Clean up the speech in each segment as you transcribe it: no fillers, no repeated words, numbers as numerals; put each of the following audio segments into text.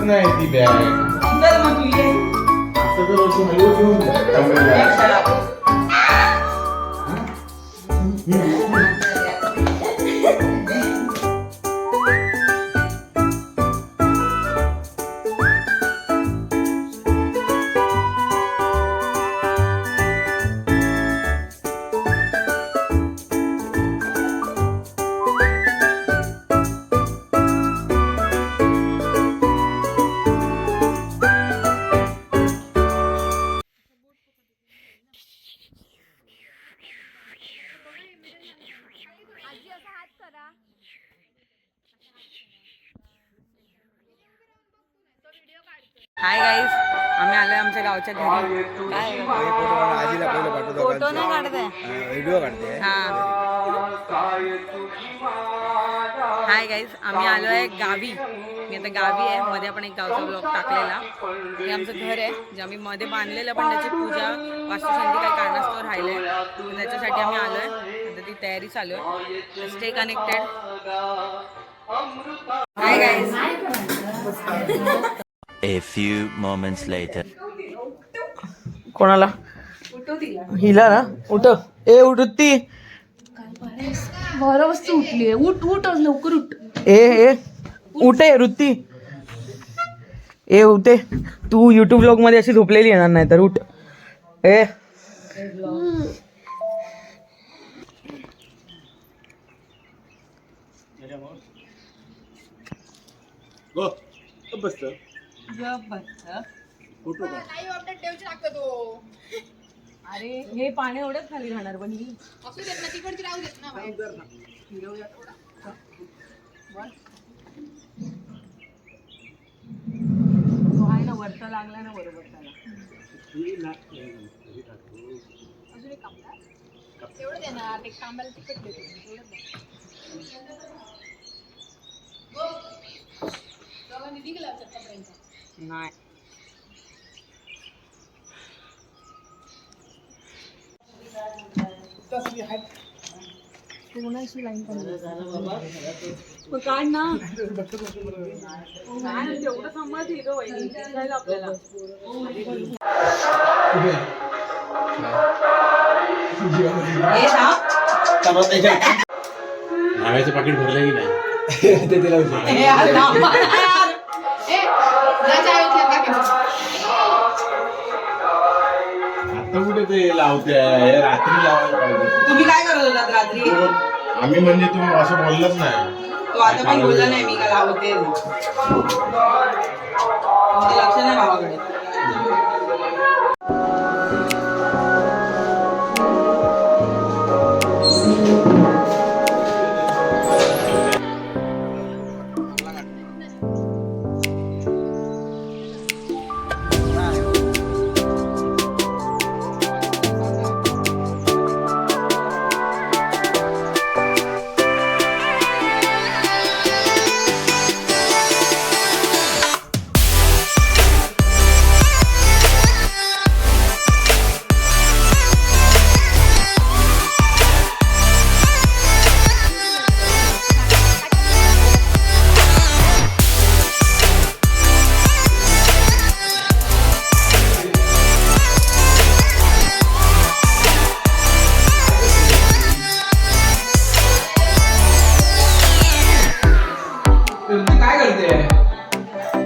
नाही ती बॅग मग तू ये असं तर वर्ष हळू घेऊन हाय गाईज, आम्ही आलोय आमच्या गावच्या घरी. फोटो नाही काढते, व्हिडिओ काढते. हाय गाईज, आम्ही आलोय गावी. मी आता गावी आहे. मध्ये आपण एक गावचा ब्लॉग टाकलेला. हे आमचं घर आहे जे आम्ही मध्ये बांधलेलं, पण त्याची पूजा वास्तुशांती काही कारणास्तव राहिलंय. त्याच्यासाठी आम्ही आलोय. आता ती तयारी चालू आहे. Stay connected. Hi guys. A few moments later. कोणाला? हिला ना? उठ ए उठती. 12 वाजता उठली. उठ उठ लवकर उठ. ए उठे वृत्ती. ए उठे. तू युट्यूब ब्लॉग मध्ये अशी झोपलेली येणार नाही तर उठ. ए अरे हे पाणी एवढंच खाली राहणार पण ही तिकडची राहू देत ना आहे ना वरचा लागला ना बरोबर त्याला अजून एक तेवढं देणार एक कांब्याला तिकट देतो नाही कोणाशी लाईन पण काढ ना तेवढं सांभाळते ग वहिनी जायला आपल्याला नाव्याचं पाकिट भरलं की नाही ते तिला आता कुठे ते लावते रात्री लावायला. तुम्ही काय करत होतात रात्री? आम्ही म्हणजे तुम्ही असं बोललंच नाही. तो आता पण बोलला नाही मी का लावते. लक्ष नाही भावाकडे.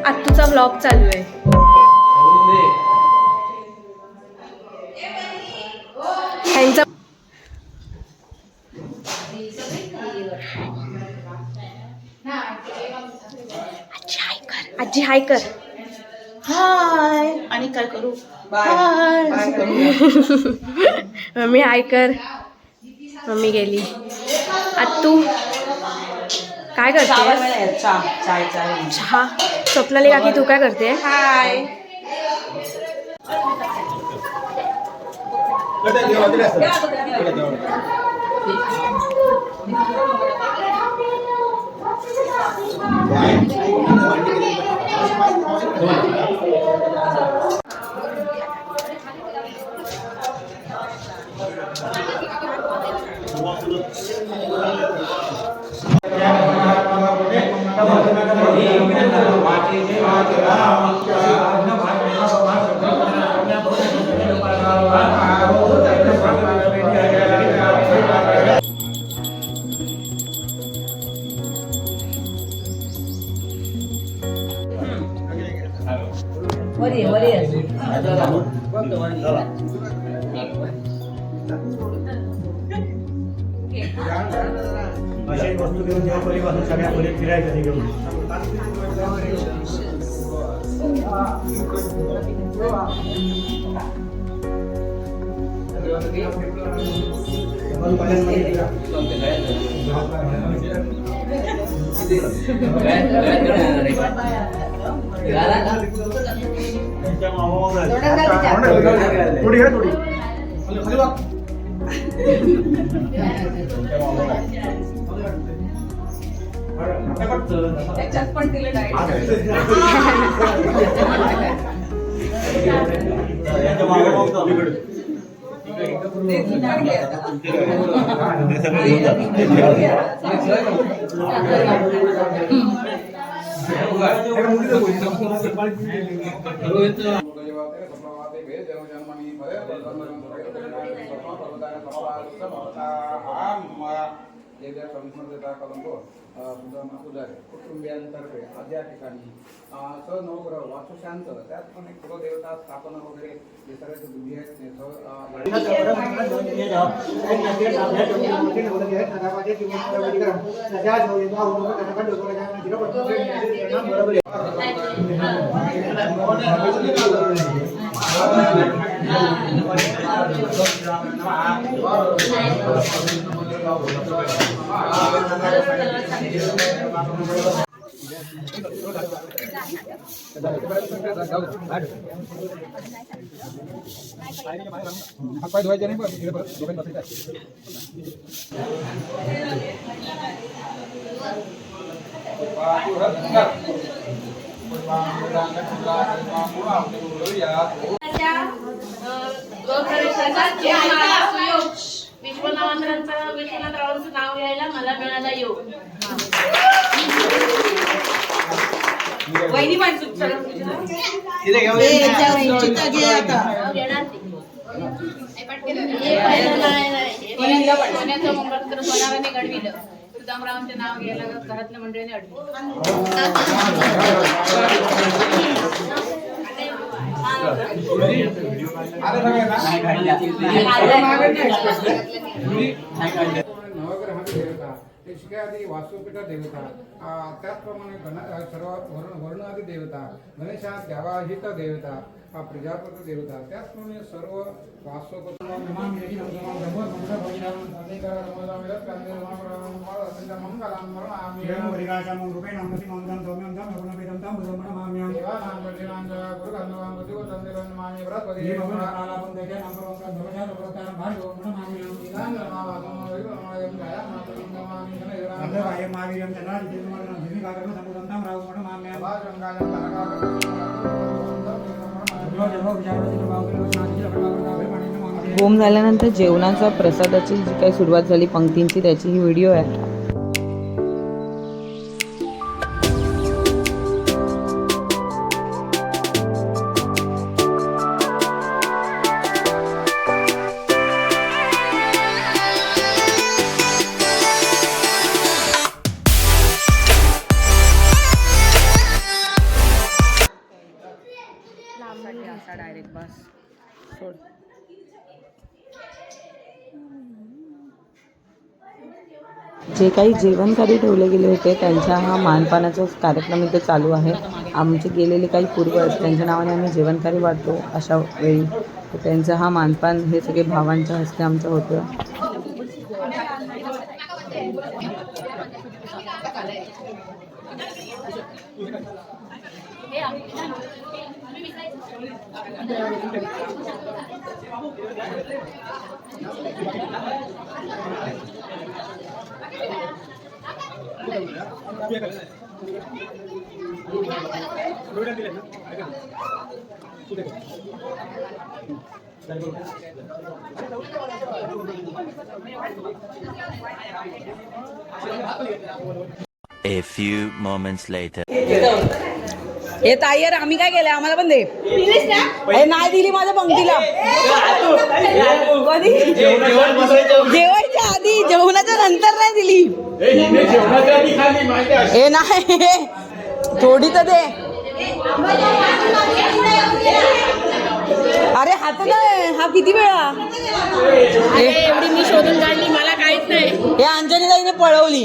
आत्तूचा व्लॉग चालू आहे. ह्यांचा आजी हाय कर. हाय. आणि काय करू? हाय. मम्मी हाय कर. मम्मी गेली. आत्तू काय करते? चहा. स्वप्नाली काकी तू काय करते? हाय. अशा एक वस्तू घेऊन जेव्हा परिपासून सगळ्या मुली फिरायचं घेऊन थोडी घ्या थोडी त्याच्यात पण दिले कुटुंबियांतर्फे या ठिकाणी नवग्रह वास्तुशांत त्यात पण एक कुलदेवता स्थापना वगैरे जे सगळ्याचे बुद्धी आहेत हातपाय धुवायचे नाही पण विश्वनाथरावांचं नाव घ्यायला मला मिळाला योग. वहिनी पण सोन्याचं मंगळसूत्र सोनाराने घडविलं. सुदामरावांचे नाव घ्यायला घरातल्या मंडळीने अडवलं. नवग्रह देवता शिकादी वास्तुपीठ देवता त्याचप्रमाणे सर्व वर्ण आदी देवता गणेशात देवाहित देवता प्रजापती देवता त्याचप्रमाणे सर्व होम झाल्यानंतर जेवणाचा प्रसादाची जी काही सुरुवात झाली पंक्तींची त्याची ही व्हिडिओ आहे. डायरेक्ट बस सोड. जे काही जेवणकारी ठेवले गेले होते त्यांच्या हा मानपानाचा कार्यक्रम इथे चालू आहे. आमचे गेलेले काही पूर्वज त्यांच्या नावाने आम्ही जेवणकारी वाटतो अशा वेळी. तर त्यांचं हा मानपान हे सगळे भावांच्या हस्ते आमचं होतं. A few moments later. हे ताई यार आम्ही काय केलंय आम्हाला पण दे. हे नाही दिली माझ्या पंक्तीला. कधी जेवायच्या आधी जेवणाच्या नंतर नाही दिली. जेवणाच्या आधी खाली माहिती आहे. हे नाही थोडी तर दे. अरे हात काय हा किती वेळा एवढी मी शोधून काढली मला काहीच नाही. हे अंजली ताईने पळवली.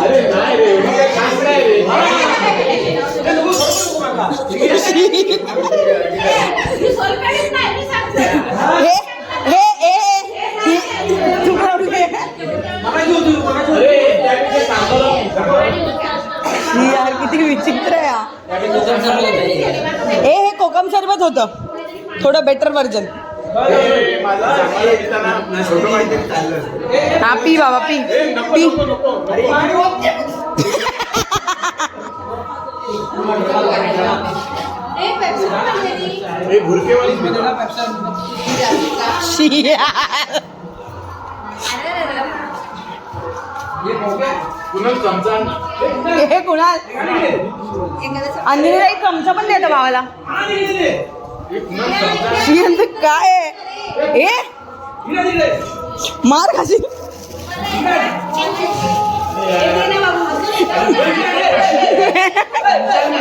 अरे नाही रे एवढी काही खास नाही रे. तू पळवली दे. अरे त्यापेक्षा सांबार ही यार किती विचित्र आहे हा. हे कोकम सरबत होतं थोडं बेटर व्हर्जन. माझा सांगायला घेताना छोटं माहिती चाललं. हा पी बाबा पी पी. हे भुरकेवाली पुन्हा चमचा हे कुणाल आणि एक चमचा पण देतो भावाला. काय आहे? हे मार खाशी.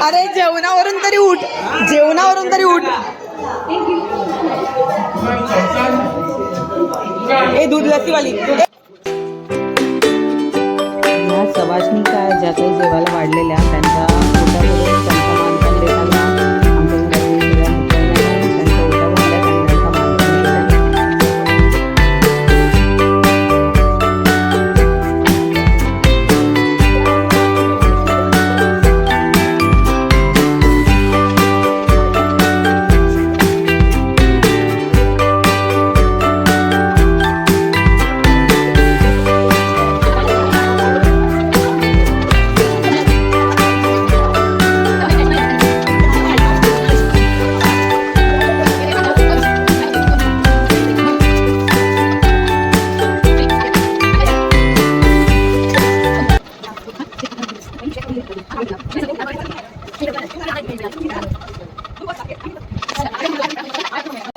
अरे जेवणावरून तरी उठ. जेवणावरून तरी उठ. हे दूध लस्सीवाली. ह्या सवासणीच्या ज्या काही जेवायला वाढलेल्या त्यांच्या पोटाभरून त्यांचा मानपान देताना आमच्या घरातील सगळ्या मित्रांना त्यांच्या पोटाभरल्या त्यांचा मानपान केला.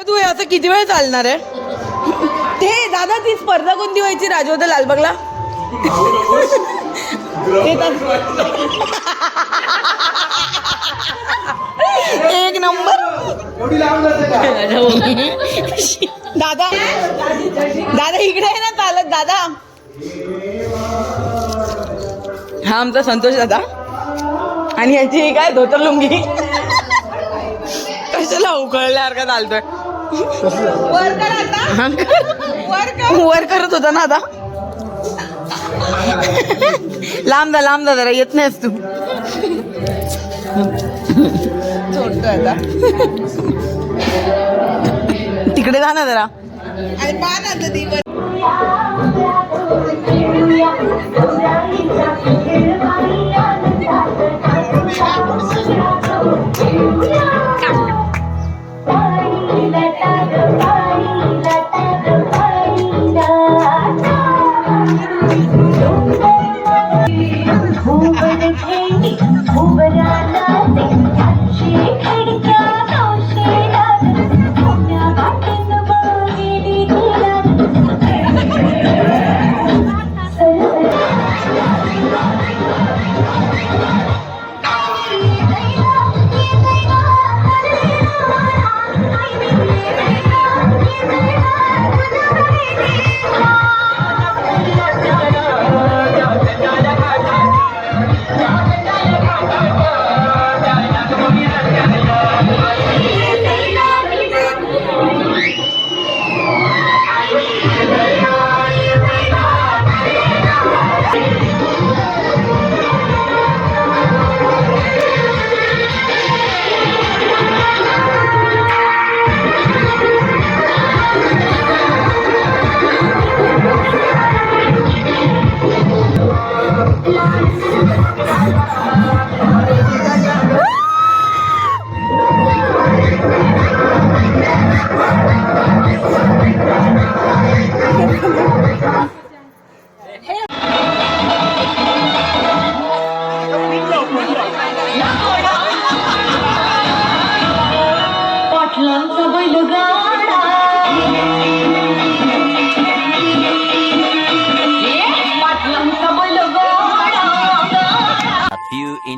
तू हे असं किती वेळ चालणार आहे? ते दादा ती स्पर्धा कोणती व्हायची राजवता लालबागला? एक नंबर. दादा दादा इकडे आहे ना चालत दादा. हा आमचा संतोष दादा आणि याची ही काय धोतर लुंगी कशाला उकळल्यासारखा चालतोय. वर करत होता ना आता. लांब जा जरा येत नाहीस तू. सोडतोय आता तिकडे जा ना जरा.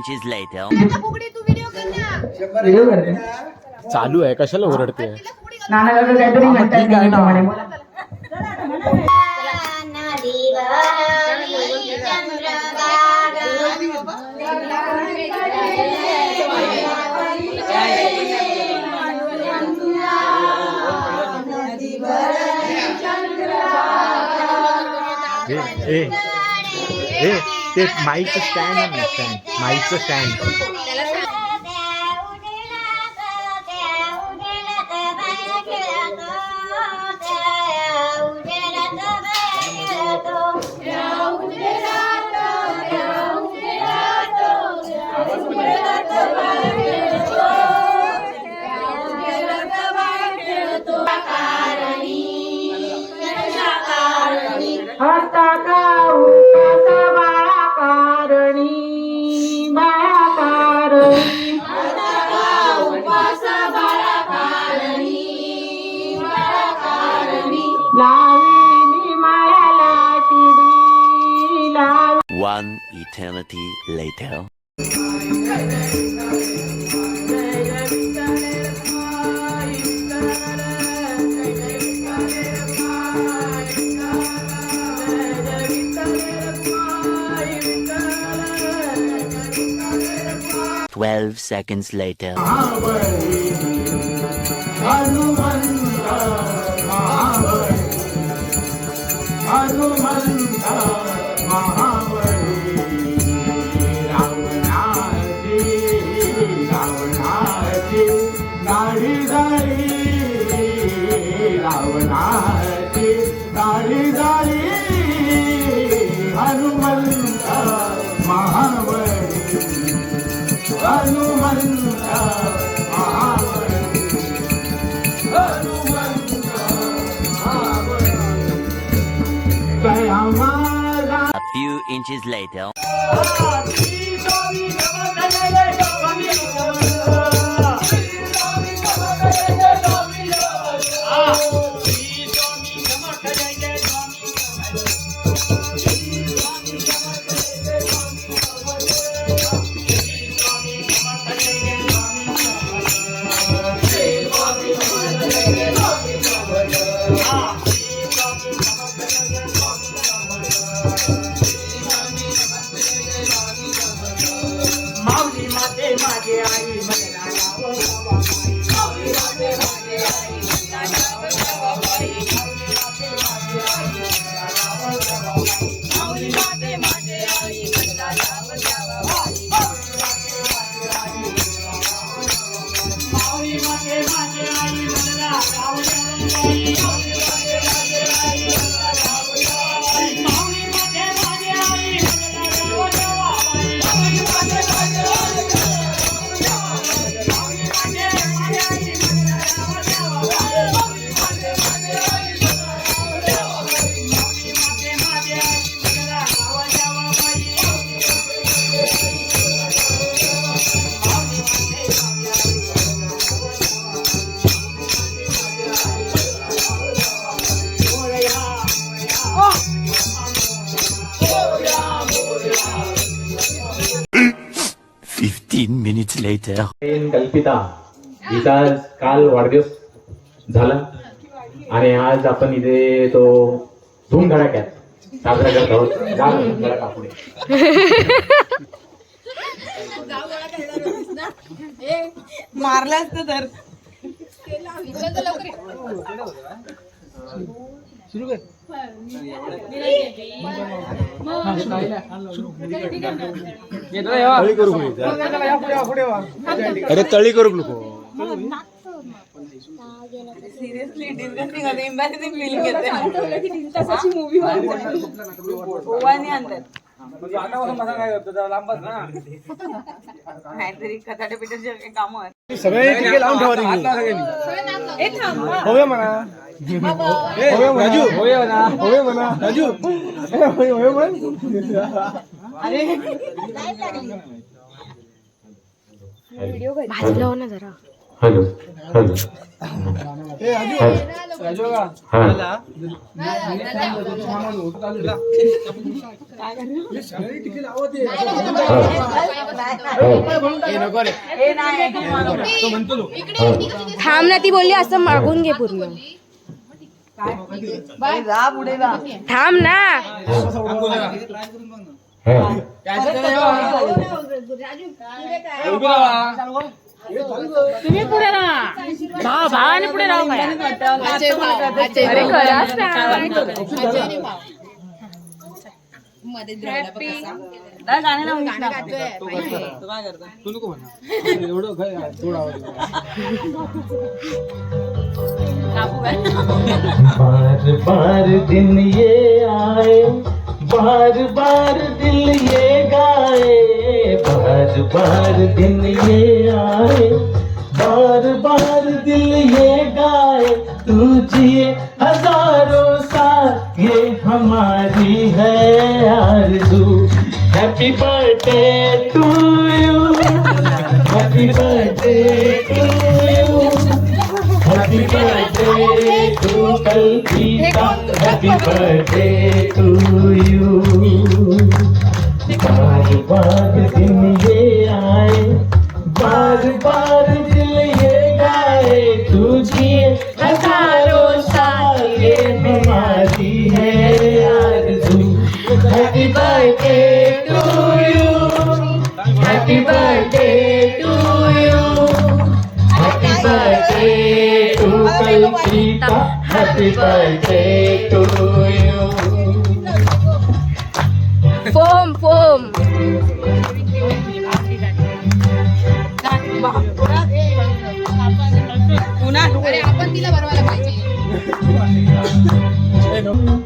inches later. चालू आहे कशाला ओरडते ठीक आहे ना. ते माईकचं स्टँड आहे ना, स्टँड माईकचं stand. One eternity later. Twelve seconds later. A few inches later. Minutes later. कल्पिता हिचा काल वाढदिवस झाला आणि आज आपण इथे तो धूमधडाक्यात साजरा करत आहोत. पुढे मारलं असतं तर अरे तळी करू नको. सिरियसली डिस्गस्टिंग होतं, एम्बॅरेसिंग फीलिंग येते. ओवानी आणतात नाहीतरी खताटे पिठाचे काही कामं आहेत. सगळे टिके लावून ठेवा होय म्हणा राजू, होय म्हणा राजू, होय म्हणा. अरे हॅलो हॅलो थांब ना, ती बोलली असं मागून घे पूर्ण. थांब ना. तुम्ही पुढे राहा, भावाने पुढे राहू काय? अरे खरंच ना. गाणे लावून तू काय करता? तू नको म्हणा एवढं बार बार दिन ये आए, बार बार दिल ये गाए, बार बार दिन ये आए, बार बार दिल ये गाए, तू जिए हजारों साल ये हमारी है आरज़ू. Happy birthday to you, happy birthday to you, happy birthday to Kalpita, happy birthday to you. बार बार दिन ये आए, बार बार दिल ये गाए, तुझी हजारों साल ये हमारी है आरज़ू. Happy birthday to you, happy birthday to you, happy birthday to Kalpita, happy birthday to you. Foam foam. अरे आपण तिला बरवायला पाहिजे.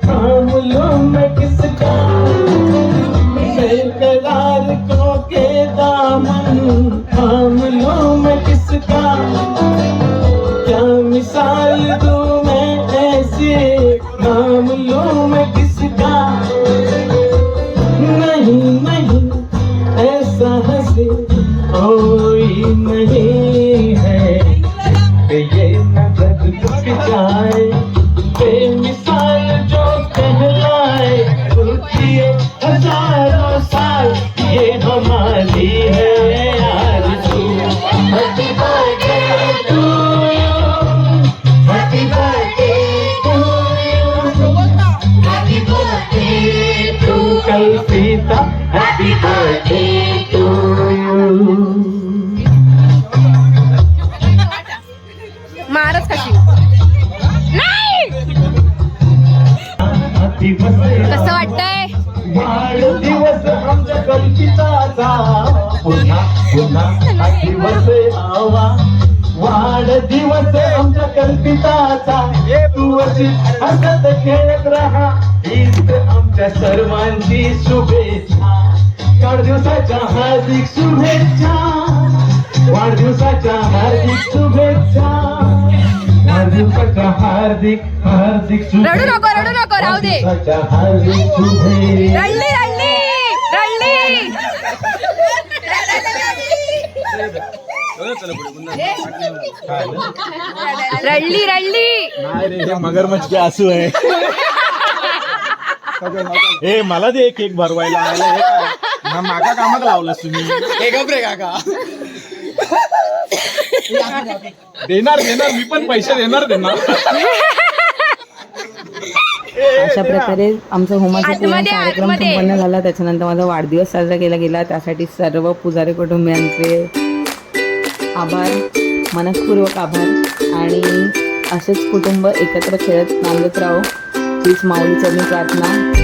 थाम लो मैं किसका बेकरार को के दामन, थाम लो मैं किसका क्या मिसाल दूं मैं ऐसी, थाम लो मैं किसका. नहीं नहीं ऐसा हंसे कोई नहीं है कि ये नजर झुक जाए, बेमिसाल जो कहलाए, रुकिए हजारों साल ये हमारी है आरज़ू. Happy birthday to you, happy birthday to you, happy birthday to Kalpita, happy birthday to you. मारच कशी नाही. कसं वाटतंय? वाढदिवस आमच्या कल्पिताचा, पुन्हा पुन्हा हा दिवस आवा. वाढदिवस आमच्या कल्पिताचा, तू अशीच हसत खेळत राहा, हीच आमच्या सर्वांची शुभेच्छा. वाढदिवसाच्या हार्दिक शुभेच्छा, वाढदिवसाच्या हार्दिक शुभेच्छा, वाढदिवसाच्या हार्दिक हार्दिक शुभेच्छा. रडू नको, रडू नको, राहू दे. वाढदिवसाच्या हार्दिक शुभेच्छा. रडली रडली रडली रडली रडली. नाही रे, हे मगरमच्छ के आंसू आहे. ए मला दे केक भरवायला आला. हे काय? मागा कामात लावलास तुम्ही. रे काका देणार देणार, मी पण पैसे देणार. अशा प्रकारे आमचा होमाचा पूर्ण आतमध्ये, कार्यक्रम आतमध्ये. संपन्न झाला. त्याच्यानंतर माझा वाढदिवस साजरा केला गेला. त्यासाठी सर्व पुजारी कुटुंबियांचे आभार, मनस्पूर्वक आभार. आणि असेच कुटुंब एकत्र खेळत नांदत राहो हीच माऊलीचरणी प्रार्थना.